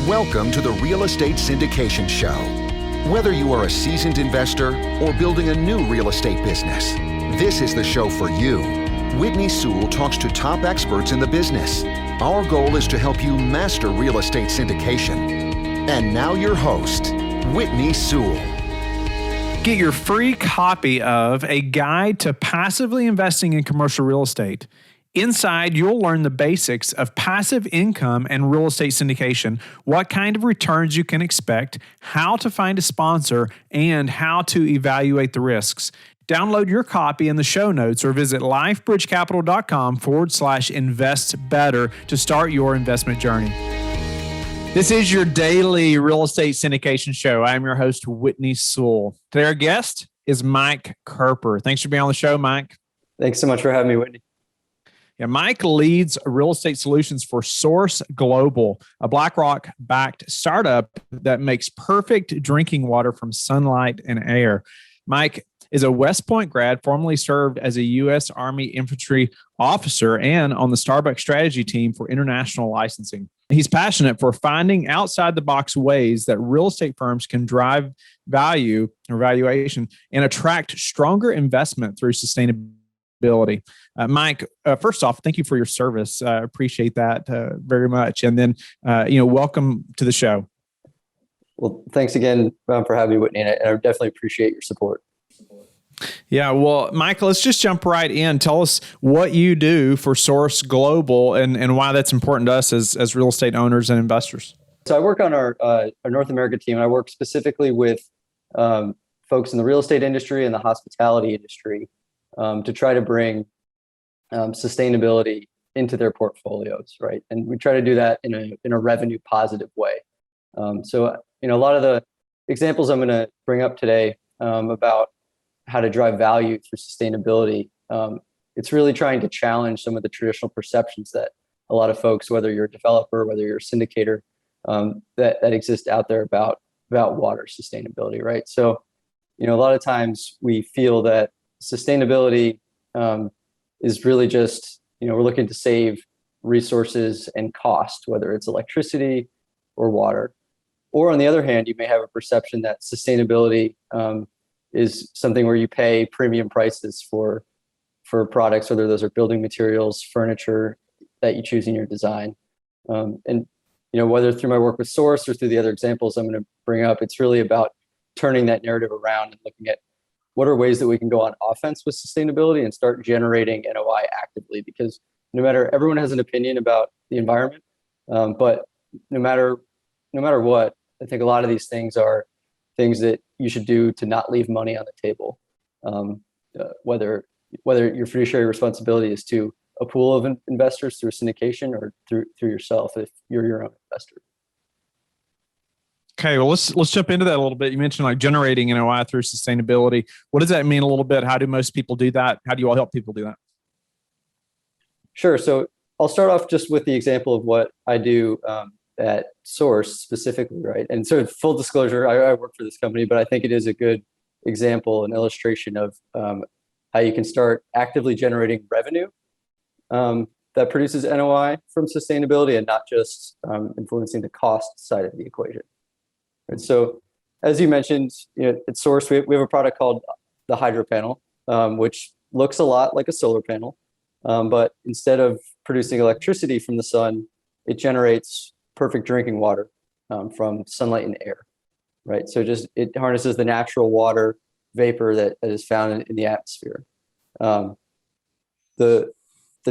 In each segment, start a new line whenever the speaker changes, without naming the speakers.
Welcome to the Real Estate Syndication Show. Whether you are a seasoned investor or building a new real estate business, this is the show for you. Whitney Sewell talks to top experts in the business. Our goal is to help you master real estate syndication. And now your host, Whitney Sewell.
Get your free copy of A Guide to Passively Investing in Commercial Real Estate. Inside, you'll learn the basics of passive income and real estate syndication, what kind of returns you can expect, how to find a sponsor, and how to evaluate the risks. Download your copy in the show notes or visit lifebridgecapital.com/invest better to start your investment journey. This is your daily real estate syndication show. I'm your host, Whitney Sewell. Today, our guest is Mike Kerper. Thanks for being on the show, Mike.
Thanks so much for having me, Whitney.
Yeah, Mike leads real estate solutions for Source Global, a BlackRock-backed startup that makes perfect drinking water from sunlight and air. Mike is a West Point grad, formerly served as a U.S. Army infantry officer and on the Starbucks strategy team for international licensing. He's passionate for finding outside-the-box ways that real estate firms can drive value or valuation and attract stronger investment through sustainability. Mike, first off, thank you for your service. I appreciate that very much. And then, welcome to the show.
Well, thanks again for having me, Whitney. And I definitely appreciate your support.
Yeah, well, Mike, let's just jump right in. Tell us what you do for Source Global and why that's important to us as real estate owners and investors.
So I work on our North America team, and I work specifically with folks in the real estate industry and the hospitality industry to try to bring sustainability into their portfolios, right? And we try to do that in a revenue positive way. So a lot of the examples I'm going to bring up today about how to drive value through sustainability, it's really trying to challenge some of the traditional perceptions that a lot of folks, whether you're a developer, whether you're a syndicator, that exist out there about water sustainability, right? So, a lot of times we feel that sustainability is really just, we're looking to save resources and cost, whether it's electricity or water. Or on the other hand, you may have a perception that sustainability is something where you pay premium prices for products, whether those are building materials, furniture that you choose in your design. And whether through my work with Source or through the other examples I'm going to bring up, it's really about turning that narrative around and looking at what are ways that we can go on offense with sustainability and start generating NOI actively, because everyone has an opinion about the environment, but no matter what, I think a lot of these things are things that you should do to not leave money on the table. Whether your fiduciary responsibility is to a pool of investors through syndication or through yourself if you're your own investor.
Okay, well, let's jump into that a little bit. You mentioned like generating NOI through sustainability. What does that mean a little bit? How do most people do that? How do you all help people do that?
Sure. So I'll start off just with the example of what I do at Source specifically, right? And so full disclosure, I work for this company, but I think it is a good example, an illustration of how you can start actively generating revenue that produces NOI from sustainability and not just influencing the cost side of the equation. And so, as you mentioned, at Source, we have a product called the Hydro Panel, which looks a lot like a solar panel, but instead of producing electricity from the sun, it generates perfect drinking water from sunlight and air, right? So it harnesses the natural water vapor that is found in the atmosphere. The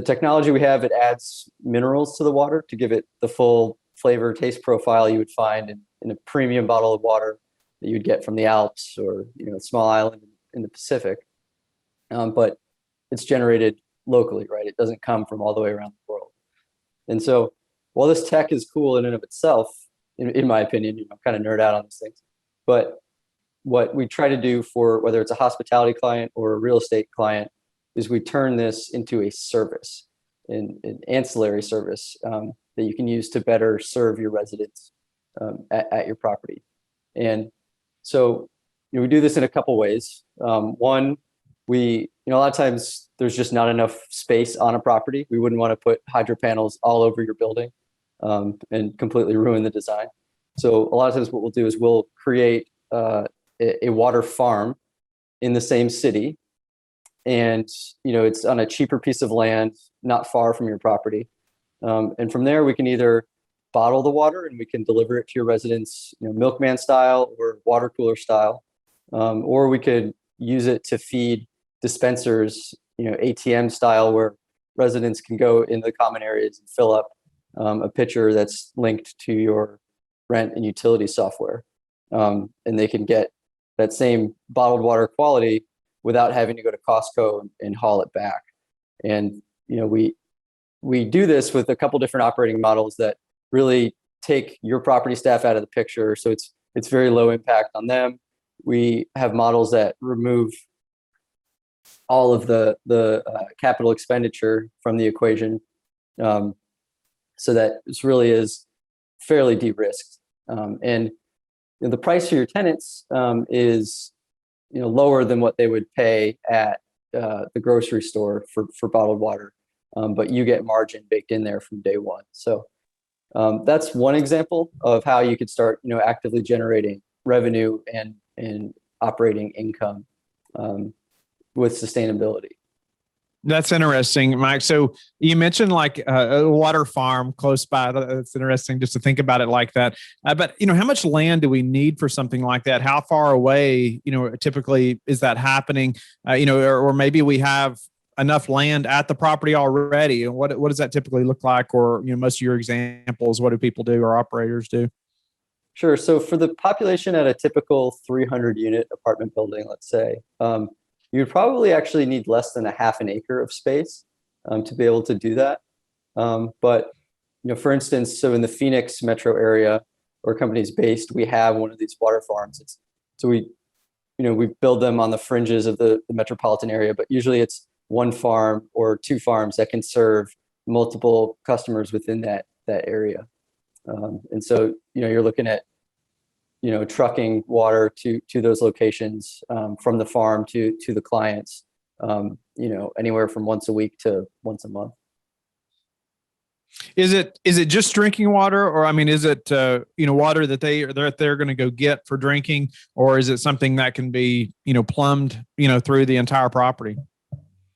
technology we have, it adds minerals to the water to give it the full flavor, taste profile you would find in a premium bottle of water that you'd get from the Alps or a small island in the Pacific. But it's generated locally, right? It doesn't come from all the way around the world. And so while this tech is cool in and of itself, in my opinion, kind of nerd out on these things, but what we try to do for whether it's a hospitality client or a real estate client is we turn this into a service, an ancillary service that you can use to better serve your residents at your property. And so we do this in a couple ways. One, a lot of times there's just not enough space on a property. We wouldn't want to put hydro panels all over your building and completely ruin the design. So a lot of times what we'll do is we'll create a water farm in the same city, and it's on a cheaper piece of land not far from your property. And from there, we can either bottle the water and we can deliver it to your residence, milkman style or water cooler style, or we could use it to feed dispensers, ATM style, where residents can go in the common areas and fill up a pitcher that's linked to your rent and utility software, and they can get that same bottled water quality without having to go to Costco and haul it back. And we do this with a couple different operating models that really take your property staff out of the picture, so it's very low impact on them. We have models that remove all of the capital expenditure from the equation, so that this really is fairly de-risked. And the price for your tenants is lower than what they would pay at the grocery store for bottled water, but you get margin baked in there from day one. So that's one example of how you could start actively generating revenue and operating income with sustainability.
That's interesting, Mike. So you mentioned like a water farm close by. That's interesting just to think about it like that. But how much land do we need for something like that? How far away, typically is that happening? Or maybe we have enough land at the property already. And what does that typically look like? Or most of your examples, what do people do or operators do?
Sure. So for the population at a typical 300 unit apartment building, let's say, you would probably actually need less than a half an acre of space to be able to do that. But for instance, so in the Phoenix metro area where company's based, we have one of these water farms. So we build them on the fringes of the metropolitan area, but usually it's one farm or two farms that can serve multiple customers within that area. And so you're looking at trucking water to those locations from the farm to the clients, anywhere from once a week to once a month.
Is it just drinking water, or is it water that they're going to go get for drinking, or is it something that can be plumbed through the entire property?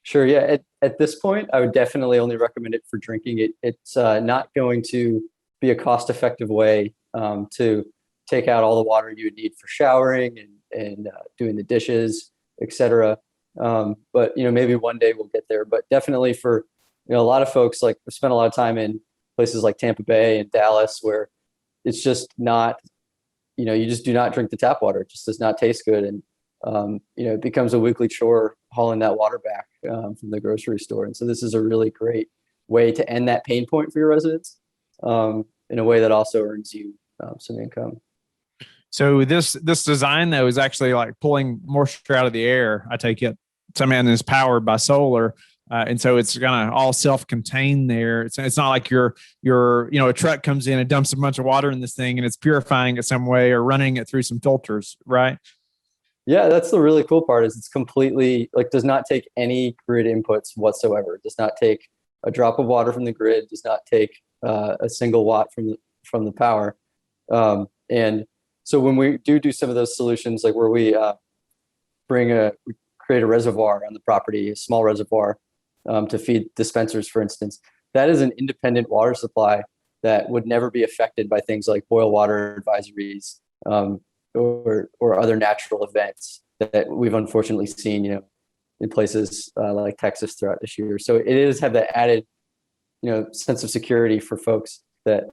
Sure. Yeah. At this point, I would definitely only recommend it for drinking. It's not going to be a cost-effective way to take out all the water you would need for showering and doing the dishes, etc. But maybe one day we'll get there. But definitely for a lot of folks, like we spent a lot of time in places like Tampa Bay and Dallas, where it's just not, you just do not drink the tap water. It just does not taste good, and it becomes a weekly chore hauling that water back from the grocery store. And so this is a really great way to end that pain point for your residents in a way that also earns you some income.
So this design though is actually like pulling moisture out of the air. I take it. Something is powered by solar, and so it's gonna all self-contained there. It's not like your a truck comes in and dumps a bunch of water in this thing and it's purifying it some way or running it through some filters, right?
Yeah, that's the really cool part. Is it's completely does not take any grid inputs whatsoever. It does not take a drop of water from the grid. Does not take a single watt from the power, and so when we do some of those solutions, like where we create a reservoir on the property, a small reservoir to feed dispensers, for instance, that is an independent water supply that would never be affected by things like boil water advisories or other natural events that we've unfortunately seen, in places like Texas throughout this year. So it is have that added, sense of security for folks that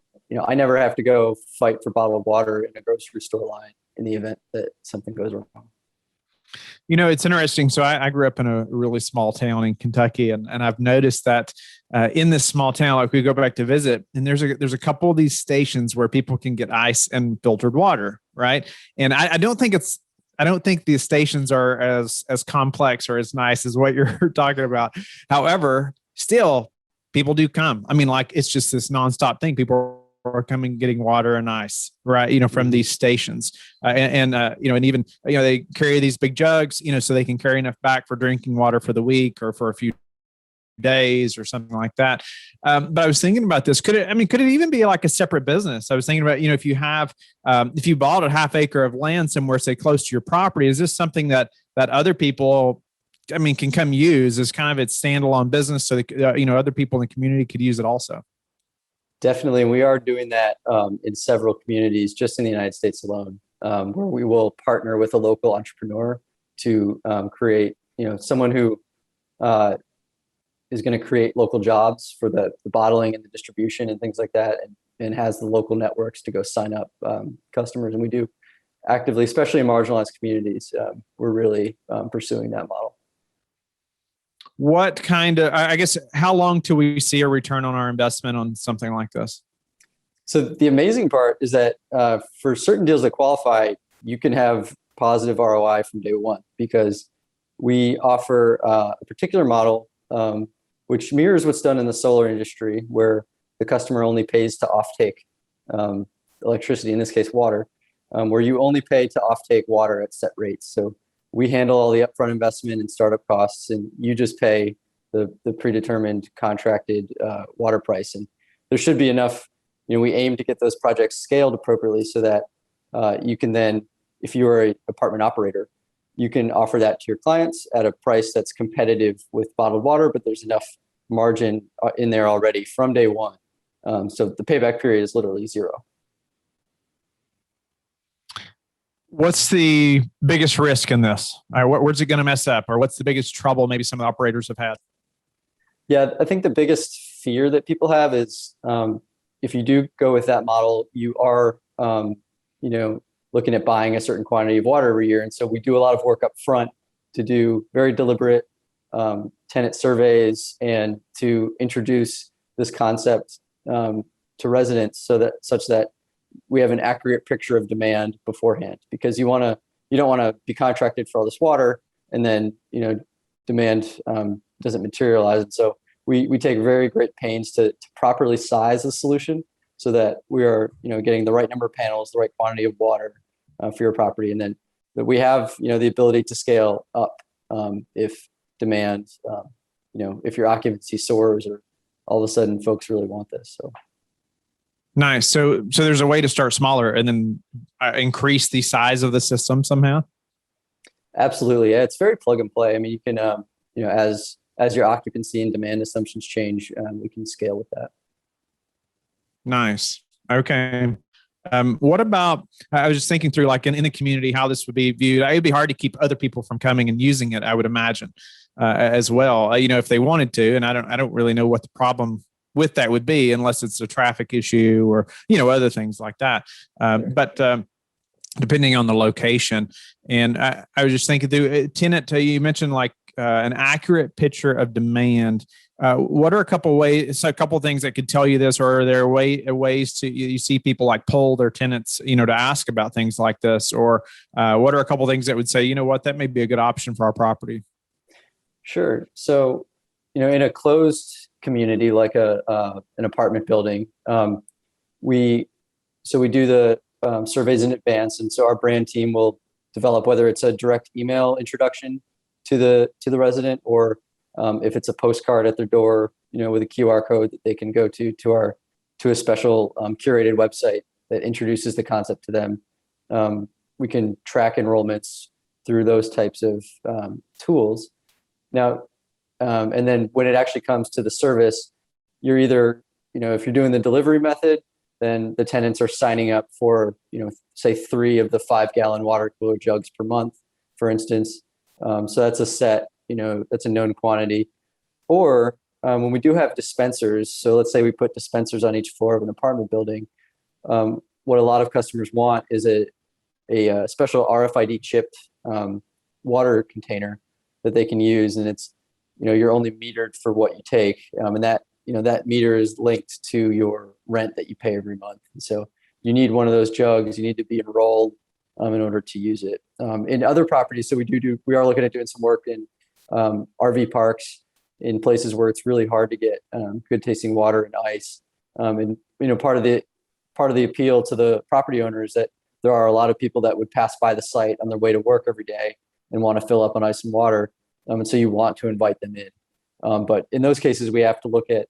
I never have to go fight for bottled water in a grocery store line in the event that something goes wrong.
It's interesting. So I grew up in a really small town in Kentucky, and I've noticed that in this small town, like we go back to visit, and there's a couple of these stations where people can get ice and filtered water, right? And I don't think these stations are as complex or as nice as what you're talking about. However, still, people do come. It's just this nonstop thing. People are coming getting water and ice, right? From these stations, and even they carry these big jugs, so they can carry enough back for drinking water for the week or for a few days or something like that. But I was thinking about this. Could it even be like a separate business? I was thinking about, if you have, if you bought a half acre of land somewhere, say close to your property, is this something that other people, can come use as kind of its standalone business so that, other people in the community could use it also?
Definitely. We are doing that in several communities just in the United States alone, where we will partner with a local entrepreneur to create, someone who is going to create local jobs for the bottling and the distribution and things like that, and has the local networks to go sign up customers. And we do actively, especially in marginalized communities, we're really pursuing that model.
What kind of, I guess, how long till we see a return on our investment on something like this?
So the amazing part is that for certain deals that qualify, you can have positive ROI from day one, because we offer a particular model which mirrors what's done in the solar industry, where the customer only pays to offtake electricity, in this case water, where you only pay to offtake water at set rates. So we handle all the upfront investment and startup costs, and you just pay the predetermined contracted water price. And there should be enough, we aim to get those projects scaled appropriately so that you can then, if you are an apartment operator, you can offer that to your clients at a price that's competitive with bottled water, but there's enough margin in there already from day one. So the payback period is literally zero.
What's the biggest risk in this? Where's it going to mess up? Or what's the biggest trouble maybe some of the operators have had?
Yeah, I think the biggest fear that people have is if you do go with that model, you are, looking at buying a certain quantity of water every year. And so we do a lot of work up front to do very deliberate tenant surveys and to introduce this concept to residents such that we have an accurate picture of demand beforehand, because you don't want to be contracted for all this water and then, demand doesn't materialize. And so we take very great pains to properly size the solution so that we are, getting the right number of panels, the right quantity of water for your property. And then that we have, the ability to scale up if demand, if your occupancy soars or all of a sudden folks really want this. So.
Nice. So there's a way to start smaller and then increase the size of the system somehow?
Absolutely. Yeah, it's very plug and play. You can, as your occupancy and demand assumptions change, we can scale with that.
Nice. Okay. What about, I was just thinking through, like in the community, how this would be viewed. It would be hard to keep other people from coming and using it, I would imagine, as well, if they wanted to. And I don't really know what the problem with that would be, unless it's a traffic issue or, other things like that. But depending on the location. And I was just thinking through tenant, you mentioned like an accurate picture of demand. What are a couple ways, a couple of things that could tell you this, or are there ways to, you see people like poll their tenants, to ask about things like this, or what are a couple of things that would say, that may be a good option for our property? Sure.
So, in a closed community like an apartment building, we do the surveys in advance, and so our brand team will develop whether it's a direct email introduction to the resident, or if it's a postcard at their door, with a QR code that they can go to a special curated website that introduces the concept to them. We can track enrollments through those types of tools. Now, and then when it actually comes to the service, you're either, if you're doing the delivery method, then the tenants are signing up for, say 3 of the 5-gallon water cooler jugs per month, for instance. So that's a set, that's a known quantity. Or when we do have dispensers, so let's say we put dispensers on each floor of an apartment building, what a lot of customers want is a special RFID chipped water container that they can use. And it's, you're only metered for what you take. And that, that meter is linked to your rent that you pay every month. And so you need one of those jugs. You need to be enrolled in order to use it. In other properties, so we are looking at doing some work in RV parks, in places where it's really hard to get good tasting water and ice. And part of the appeal to the property owner is that there are a lot of people that would pass by the site on their way to work every day and want to fill up on ice and water. And so you want to invite them in. But in those cases, we have to look at,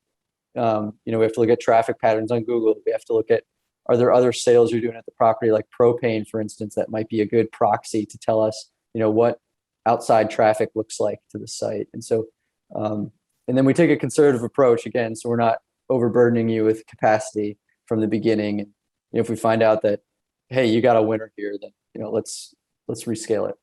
we have to look at traffic patterns on Google. We have to look at, are there other sales you're doing at the property, like propane, for instance, that might be a good proxy to tell us, what outside traffic looks like to the site. And so, and then we take a conservative approach again, so we're not overburdening you with capacity from the beginning. And if we find out that, hey, you got a winner here, then let's rescale it.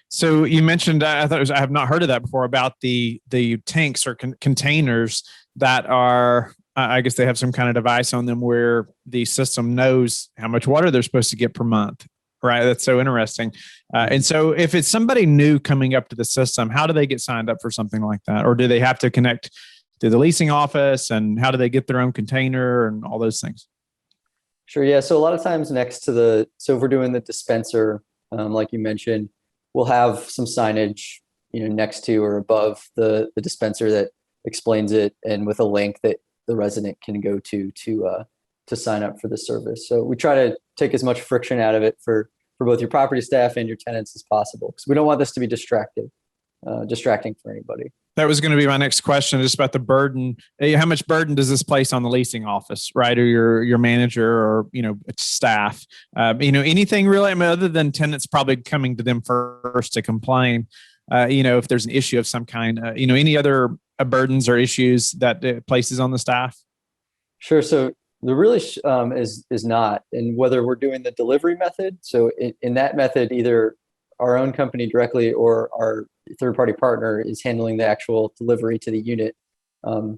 So you mentioned, I have not heard of that before, about the tanks or containers that are, I guess they have some kind of device on them where the system knows how much water they're supposed to get per month. Right. That's so interesting. And so if it's somebody new coming up to the system, how do they get signed up for something like that? Or do they have to connect to the leasing office, and how do they get their own container and all those things?
Sure. Yeah. So a lot of times so if we're doing the dispenser, like you mentioned, we'll have some signage, next to or above the dispenser that explains it, and with a link that the resident can go to sign up for the service. So we try to take as much friction out of it for both your property staff and your tenants as possible, because we don't want this to be distracting for anybody.
That was going to be my next question, just about the burden. How much burden does this place on the leasing office, right, or your manager, or staff? Anything really, other than tenants probably coming to them first to complain. If there's an issue of some kind, any other burdens or issues that it places on the staff?
Sure. So there really is not, and whether we're doing the delivery method. So in that method, either our own company directly or our third-party partner is handling the actual delivery to the unit.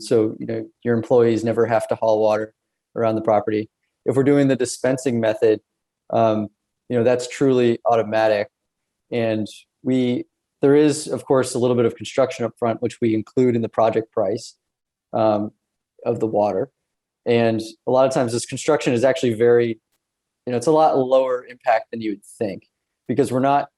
So your employees never have to haul water around the property. If we're doing the dispensing method, that's truly automatic, and there is, of course, a little bit of construction up front, which we include in the project price of the water. And a lot of times this construction is actually very, it's a lot lower impact than you would think, because we're not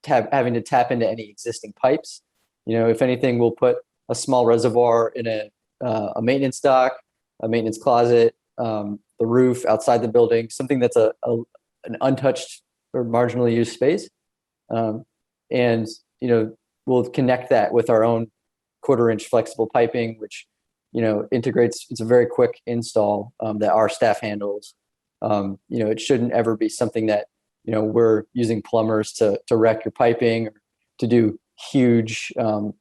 having to tap into any existing pipes. If anything, we'll put a small reservoir in a maintenance dock, a maintenance closet, the roof outside the building, something that's an untouched or marginally used space. And we'll connect that with our own 1/4-inch flexible piping, which integrates. It's a very quick install that our staff handles. It shouldn't ever be something that we're using plumbers to wreck your piping, or to do huge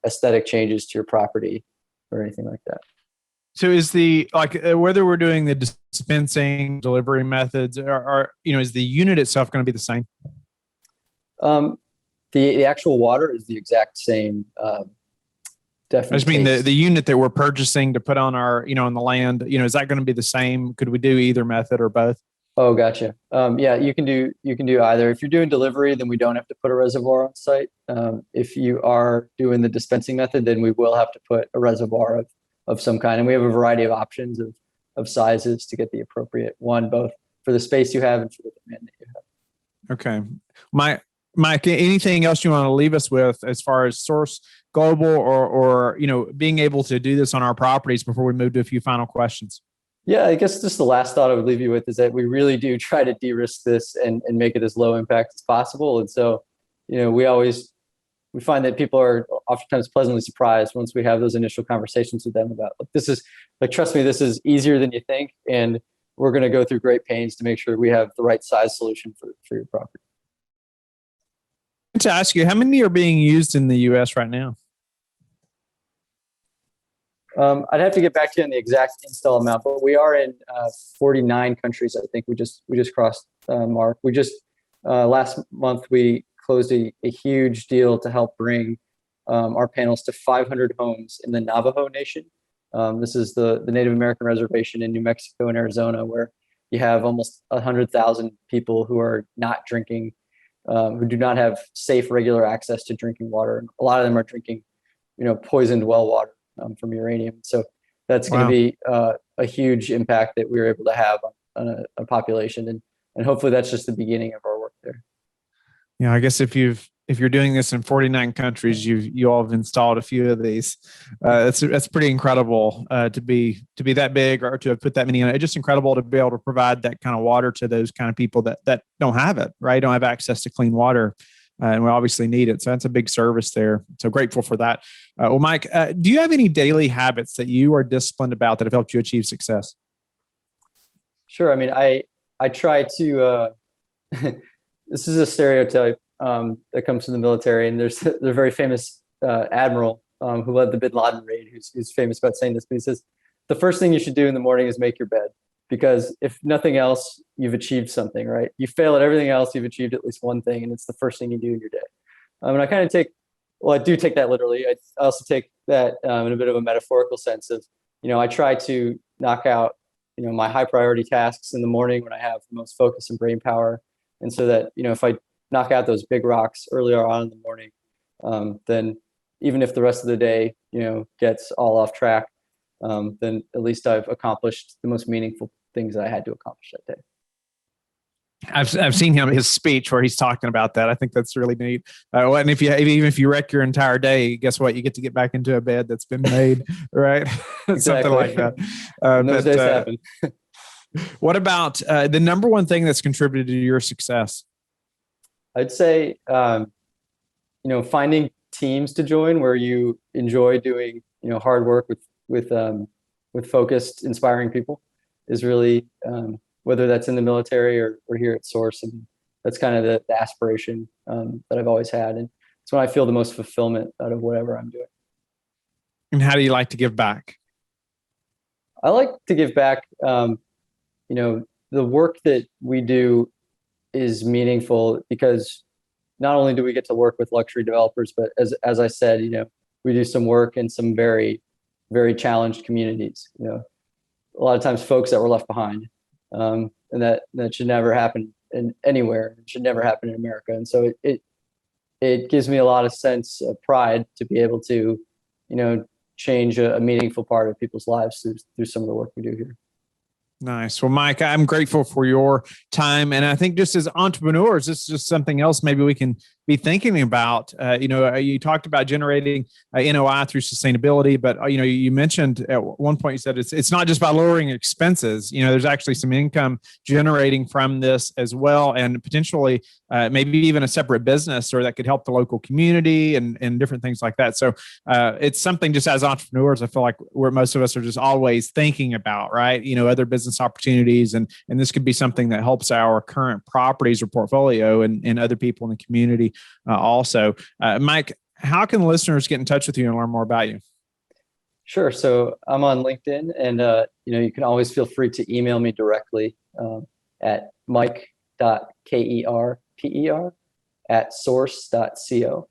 aesthetic changes to your property or anything like that.
So is whether we're doing the dispensing delivery methods, is the unit itself going to be the same?
The actual water is the exact same. Definitely.
I just mean the unit that we're purchasing to put on our, on the land, is that going to be the same? Could we do either method or both?
Oh, gotcha. Yeah, you can do either. If you're doing delivery, then we don't have to put a reservoir on site. If you are doing the dispensing method, then we will have to put a reservoir of some kind. And we have a variety of options of sizes to get the appropriate one, both for the space you have and for the demand that you have.
Okay. Mike, anything else you want to leave us with as far as Source Global or being able to do this on our properties before we move to a few final questions?
Yeah, I guess just the last thought I would leave you with is that we really do try to de-risk this and make it as low impact as possible. And so, we find that people are oftentimes pleasantly surprised once we have those initial conversations with them about, this is trust me, this is easier than you think. And we're going to go through great pains to make sure we have the right size solution for your property.
To ask you, how many are being used in the U.S. right now?
I'd have to get back to you on the exact install amount, but we are in 49 countries. I think we just crossed mark. We just last month we closed a huge deal to help bring our panels to 500 homes in the Navajo Nation. This is the Native American reservation in New Mexico and Arizona, where you have almost 100,000 people who are not drinking, who do not have safe, regular access to drinking water. And a lot of them are drinking, poisoned well water from uranium. So that's going to be a huge impact that we were able to have on a population. And hopefully that's just the beginning of our work there.
Yeah, I guess if you're doing this in 49 countries, you all have installed a few of these. That's pretty incredible to be that big or to have put that many in. It's just incredible to be able to provide that kind of water to those kind of people that don't have it, right? Don't have access to clean water. and we obviously need it. So that's a big service there. So grateful for that. Well, Mike, do you have any daily habits that you are disciplined about that have helped you achieve success?
Sure. I mean, I try to, this is a stereotype that comes from the military, and there's a very famous admiral who led the Bin Laden raid, who's famous about saying this, but he says, the first thing you should do in the morning is make your bed, because if nothing else, you've achieved something, right? You fail at everything else, you've achieved at least one thing, and it's the first thing you do in your day. And I kind of I do take that literally. I also take that in a bit of a metaphorical sense of, I try to knock out, my high priority tasks in the morning when I have the most focus and brain power. And so that, if I knock out those big rocks earlier on in the morning, then even if the rest of the day, gets all off track, then at least I've accomplished the most meaningful things that I had to accomplish that day.
I've seen his speech where he's talking about that. I think that's really neat. And even if you wreck your entire day, guess what? You get to get back into a bed that's been made, right?
Exactly.
Something like that.
Those days happen.
What about the number one thing that's contributed to your success?
I'd say, finding teams to join where you enjoy doing, hard work with focused, inspiring people is really, whether that's in the military or here at Source. And that's kind of the aspiration that I've always had. And it's when I feel the most fulfillment out of whatever I'm doing.
And how do you like to give back?
I like to give back, the work that we do is meaningful because not only do we get to work with luxury developers, but as I said, we do some work in some very, very challenged communities, a lot of times folks that were left behind. And that should never happen anywhere. It should never happen in America. And so it gives me a lot of sense of pride to be able to, change a meaningful part of people's lives through some of the work we do here.
Nice. Well, Mike, I'm grateful for your time. And I think just as entrepreneurs, this is just something else maybe we can be thinking about. You talked about generating NOI through sustainability, but, you mentioned at one point, you said it's not just by lowering expenses. There's actually some income generating from this as well, and potentially maybe even a separate business or that could help the local community and different things like that. So it's something just as entrepreneurs, I feel like most of us are just always thinking about, right? Other business opportunities. And this could be something that helps our current properties or portfolio and other people in the community also. Mike, how can listeners get in touch with you and learn more about you?
Sure. So I'm on LinkedIn, and you can always feel free to email me directly at mike.kerper@source.co.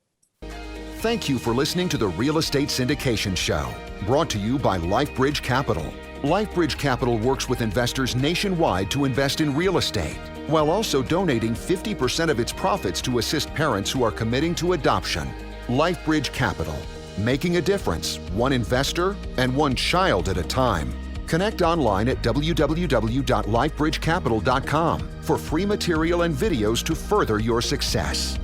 Thank you for listening to the Real Estate Syndication Show, brought to you by LifeBridge Capital. LifeBridge Capital works with investors nationwide to invest in real estate, while also donating 50% of its profits to assist parents who are committing to adoption. LifeBridge Capital, making a difference, one investor and one child at a time. Connect online at www.lifebridgecapital.com for free material and videos to further your success.